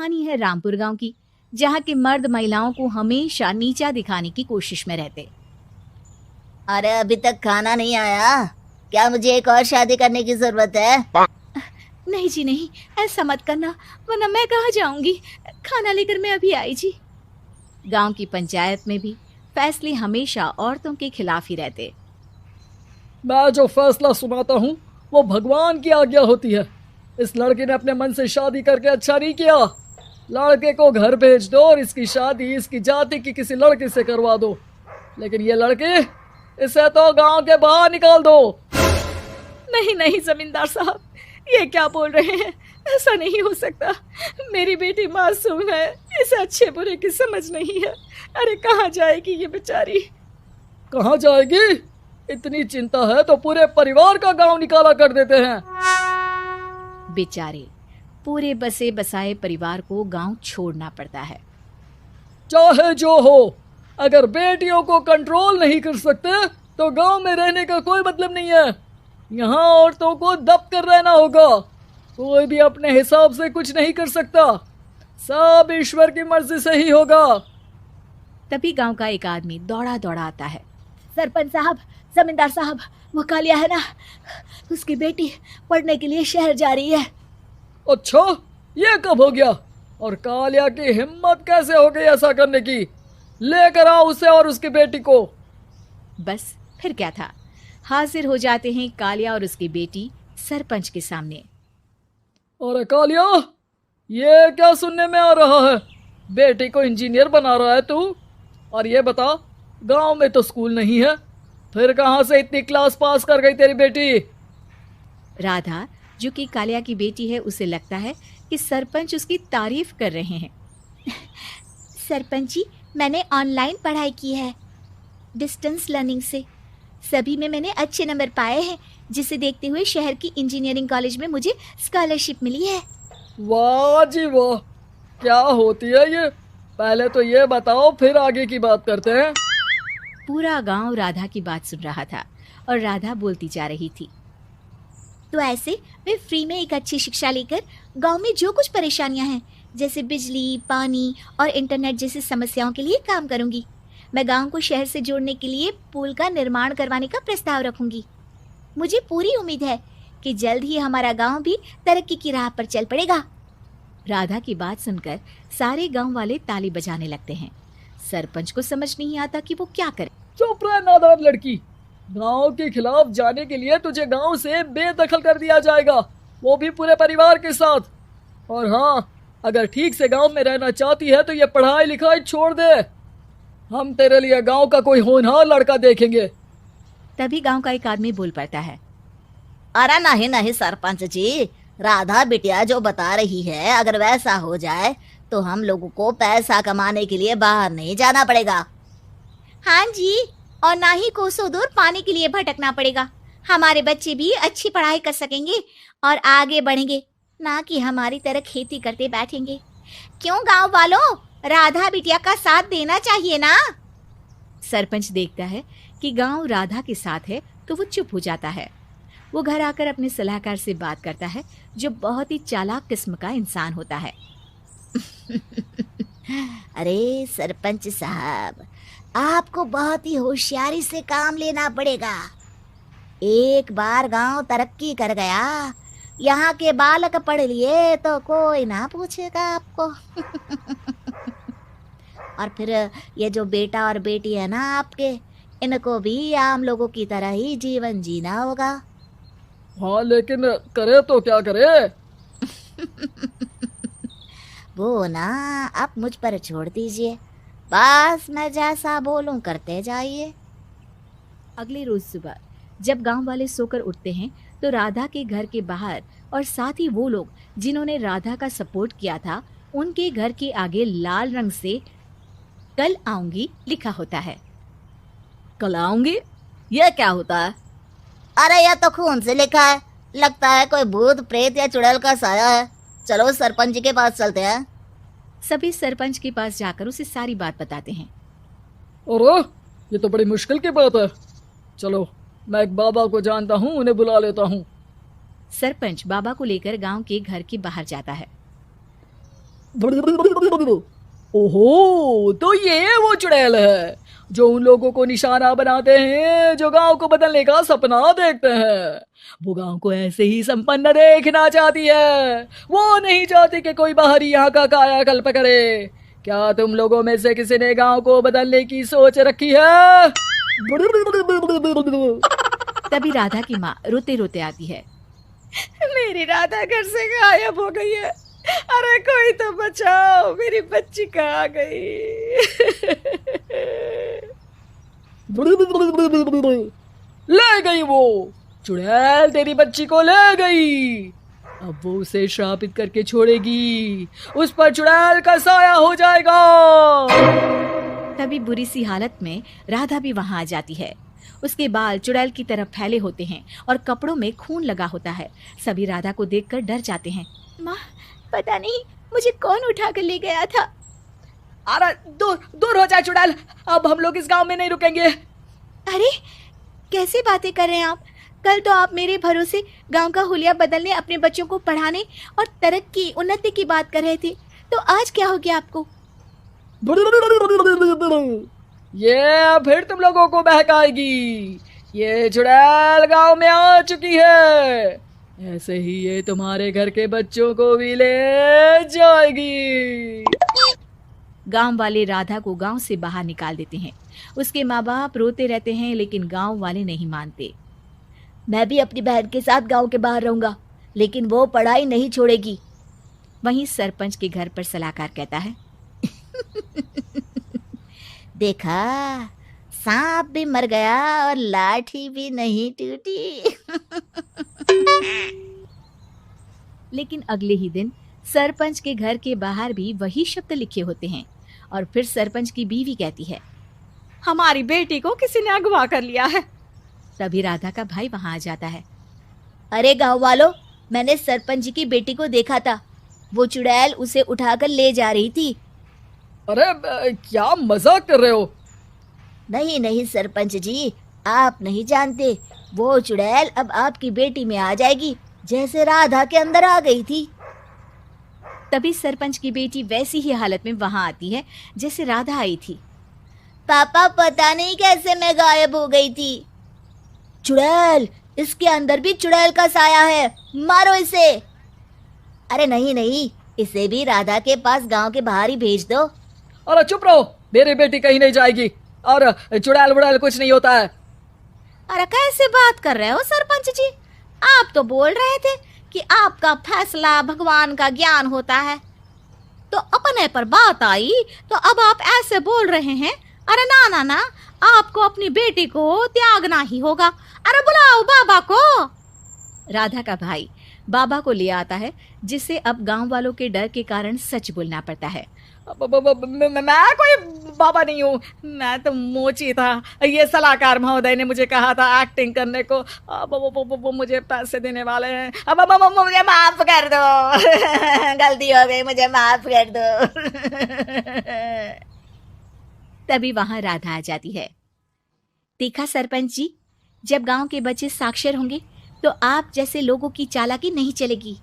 कहानी है रामपुर गांव की, जहां के मर्द महिलाओं को हमेशा नीचा दिखाने की कोशिश में रहते। अरे अभी तक खाना नहीं आया, क्या मुझे एक और शादी करने की जरूरत है? नहीं जी नहीं, ऐसा मत करना, वरना मैं कहाँ जाऊंगी। खाना लेकर मैं अभी आई जी। गांव की पंचायत में भी फैसले हमेशा औरतों के खिलाफ ही रहते। मैं जो फैसला सुनाता हूँ वो भगवान की आज्ञा होती है। इस लड़के ने अपने मन से शादी करके अच्छा नहीं किया। लड़के को घर भेज दो और इसकी शादी इसकी जाति की किसी लड़के से करवा दो, लेकिन ये लड़के, इसे तो गांव के बाहर निकाल दो। नहीं नहीं जमींदार साहब, ये क्या बोल रहे हैं? ऐसा नहीं हो सकता। मेरी बेटी मासूम है, इसे अच्छे बुरे की समझ नहीं है। अरे कहाँ जाएगी ये बेचारी? कहाँ जाएगी? इतनी चिंता है तो पूरे परिवार का गांव निकाला कर देते हैं। बेचारे पूरे बसे बसाए परिवार को गांव छोड़ना पड़ता है। चाहे जो हो, अगर बेटियों को कंट्रोल नहीं कर सकते तो गांव में रहने का कोई मतलब नहीं है। यहाँ औरतों को दब कर रहना होगा। कोई भी अपने हिसाब से कुछ नहीं कर सकता, सब ईश्वर की मर्जी से ही होगा। तभी गांव का एक आदमी दौड़ा दौड़ा आता है। सरपंच साहब, जमींदार साहब, वो कालिया है ना, उसकी बेटी पढ़ने के लिए शहर जा रही है। अच्छा, ये कब हो गया? और कालिया की हिम्मत कैसे हो गई ऐसा करने की? लेकर आओ उसे और उसकी बेटी को। बस फिर क्या था, हाजिर हो जाते हैं कालिया और उसकी बेटी सरपंच के सामने। अरे कालिया, ये क्या सुनने में आ रहा है? बेटी को इंजीनियर बना रहा है तू? और ये बता, गांव में तो स्कूल नहीं है, फिर कहां से इतनी क्लास पास कर गई तेरी बेटी? राधा, जो कि कालिया की बेटी है, उसे लगता है कि सरपंच उसकी तारीफ कर रहे हैं। सरपंच जी, मैंने ऑनलाइन पढ़ाई की है, डिस्टेंस लर्निंग से। सभी में मैंने अच्छे नंबर पाए हैं, जिसे देखते हुए शहर की इंजीनियरिंग कॉलेज में मुझे स्कॉलरशिप मिली है। वाह जी वाह, क्या होती है ये? पहले तो ये बताओ, फिर आगे की बात करते हैं। पूरा गांव राधा की बात सुन रहा था और राधा बोलती जा रही थी। तो ऐसे मैं फ्री में एक अच्छी शिक्षा लेकर गांव में जो कुछ परेशानियां हैं, जैसे बिजली, पानी और इंटरनेट जैसी समस्याओं के लिए काम करूंगी। मैं गांव को शहर से जोड़ने के लिए पुल का निर्माण करवाने का प्रस्ताव रखूंगी। मुझे पूरी उम्मीद है कि जल्द ही हमारा गांव भी तरक्की की राह पर चल पड़ेगा। राधा की बात सुनकर सारे गांव वाले ताली बजाने लगते हैं। सरपंच को समझ नहीं आता कि वो क्या करे। चुप रह नादान लड़की, गांव के खिलाफ जाने के लिए तुझे गांव से बेदखल कर दिया जाएगा, वो भी पूरे परिवार के साथ। और हाँ, अगर ठीक से गांव में रहना चाहती है तो ये पढ़ाई लिखाई छोड़ दे। हम तेरे लिए गांव का कोई होनहार लड़का देखेंगे। तभी गांव का एक आदमी बोल पड़ता है। अरे नहीं नहीं सरपंच जी, राधा बिटिया जो बता रही है, अगर वैसा हो जाए तो हम लोगों को पैसा कमाने के लिए बाहर नहीं जाना पड़ेगा। हाँ जी, और ना ही कोसों दूर पानी के लिए भटकना पड़ेगा। हमारे बच्चे भी अच्छी पढ़ाई कर सकेंगे और आगे बढ़ेंगे, ना कि हमारी तरह खेती करते बैठेंगे। क्यों गांव वालों, राधा बिटिया का साथ देना चाहिए ना। सरपंच देखता है कि गांव राधा के साथ है तो वो चुप हो जाता है। वो घर आकर अपने सलाहकार से बात करता है, जो बहुत ही चालाक किस्म का इंसान होता है। अरे सरपंच साहब, आपको बहुत ही होशियारी से काम लेना पड़ेगा। एक बार गांव तरक्की कर गया, यहाँ के बालक पढ़ लिए तो कोई ना पूछेगा आपको। और फिर ये जो बेटा और बेटी है ना आपके, इनको भी आम लोगों की तरह ही जीवन जीना होगा। हाँ, लेकिन करे तो क्या करे? वो ना आप मुझ पर छोड़ दीजिए, बस मैं जैसा बोलूं करते जाइए। अगले रोज सुबह जब गांव वाले सोकर उठते हैं तो राधा के घर के बाहर और साथ ही वो लोग जिन्होंने राधा का सपोर्ट किया था, उनके घर के आगे लाल रंग से कल आऊंगी लिखा होता है। कल आऊंगी, यह क्या होता है? अरे यह तो खून से लिखा है, लगता है कोई भूत प्रेत या चुड़ैल का साया है। चलो सरपंच जी के पास चलते हैं। सभी सरपंच के पास जाकर उसे सारी बात बताते हैं। और ये तो बड़ी मुश्किल की बात है। चलो, मैं एक बाबा को जानता हूँ, उन्हें बुला लेता हूँ। सरपंच बाबा को लेकर गांव के घर के बाहर जाता है। ओहो, तो ये वो चुड़ैल है जो उन लोगों को निशाना बनाते हैं जो गांव को बदलने का सपना देखते हैं। वो गांव को ऐसे ही संपन्न देखना चाहती है। वो नहीं चाहती कि कोई बाहरी यहाँ का कायाकल्प करे। क्या तुम लोगों में से किसी ने गांव को बदलने की सोच रखी है? तभी राधा की माँ रोते रोते आती है। मेरी राधा घर से गायब हो गई है। अरे कोई तो बचाओ, मेरी बच्ची कहाँ गई? ले गई वो चुड़ैल, तेरी बच्ची को ले गई। अब वो उसे श्रापित करके छोड़ेगी। उस पर चुड़ैल का साया हो जाएगा। तभी बुरी सी हालत में राधा भी वहां आ जाती है। उसके बाल चुड़ैल की तरफ फैले होते हैं और कपड़ों में खून लगा होता है। सभी राधा को देखकर डर जाते हैं। माँ, पता नहीं मुझे कौन उठा कर ले गया था। अरे दूर दूर हो जाए चुड़ैल, अब हम लोग इस गांव में नहीं रुकेंगे। अरे कैसी बातें कर रहे हैं आप? कल तो आप मेरे भरोसे गांव का हुलिया बदलने, अपने बच्चों को पढ़ाने और तरक्की उन्नति की बात कर रहे थे, तो आज क्या हो गया आपको? ये फिर तुम लोगों को बहकाएगी। ये चुड़ैल गांव में आ चुकी है। ऐसे ही ये तुम्हारे घर के बच्चों को भी ले जाएगी। गांव वाले राधा को गांव से बाहर निकाल देते हैं। उसके माँ बाप रोते रहते हैं, लेकिन गांव वाले नहीं मानते। मैं भी अपनी बहन के साथ गांव के बाहर रहूंगा, लेकिन वो पढ़ाई नहीं छोड़ेगी। वहीं सरपंच के घर पर सलाहकार कहता है, देखा, सांप भी मर गया और लाठी भी नहीं टूटी। लेकिन अगले ही दिन सरपंच के घर के बाहर भी वही शब्द लिखे होते हैं। और फिर सरपंच की बीवी कहती है, हमारी बेटी को किसी ने अगवा कर लिया है। तभी राधा का भाई वहां आ जाता है। अरे गांव वालों, मैंने सरपंच जी की बेटी को देखा था। वो चुड़ैल उसे उठाकर ले जा रही थी। अरे क्या मजाक कर रहे हो? नहीं नहीं सरपंच जी, आप नहीं जानते। वो चुड़ैल अब आपकी बेटी में आ जाएगी, जैसे राधा के अंदर आ गई थी। तभी सरपंच की बेटी वैसी ही हालत में वहां आती है जैसे राधा आई थी। पापा, पता नहीं कैसे मैं गायब हो गई थी। चुड़ैल, इसके अंदर भी चुड़ैल का साया है, मारो इसे। अरे नहीं नहीं, इसे भी राधा के पास गांव के बाहर ही भेज दो। अरे चुप रहो, मेरी बेटी कहीं नहीं जाएगी और चुड़ैल वुड़ैल कुछ नहीं होता है। अरे कैसे बात कर रहे हो सरपंच जी? आप तो बोल रहे थे कि आपका फैसला भगवान का ज्ञान होता है, तो अपने पर बात आई तो अब आप ऐसे बोल रहे हैं। अरे ना ना ना, आपको अपनी बेटी को त्यागना ही होगा। अरे बुलाओ बाबा को। राधा का भाई बाबा को ले आता है, जिससे अब गांव वालों के डर के कारण सच बोलना पड़ता है। मैं कोई बाबा नहीं हूँ, मैं तो मोची था। ये सलाहकार महोदय ने मुझे कहा था एक्टिंग करने को। अब वो मुझे पैसे देने वाले हैं। अब मुझे माफ कर दो। गलती हो गई, मुझे माफ कर दो। तभी वहां राधा आ जाती है। देखा सरपंच जी, जब गांव के बच्चे साक्षर होंगे तो आप जैसे लोगों की चालाकी नहीं चलेगी।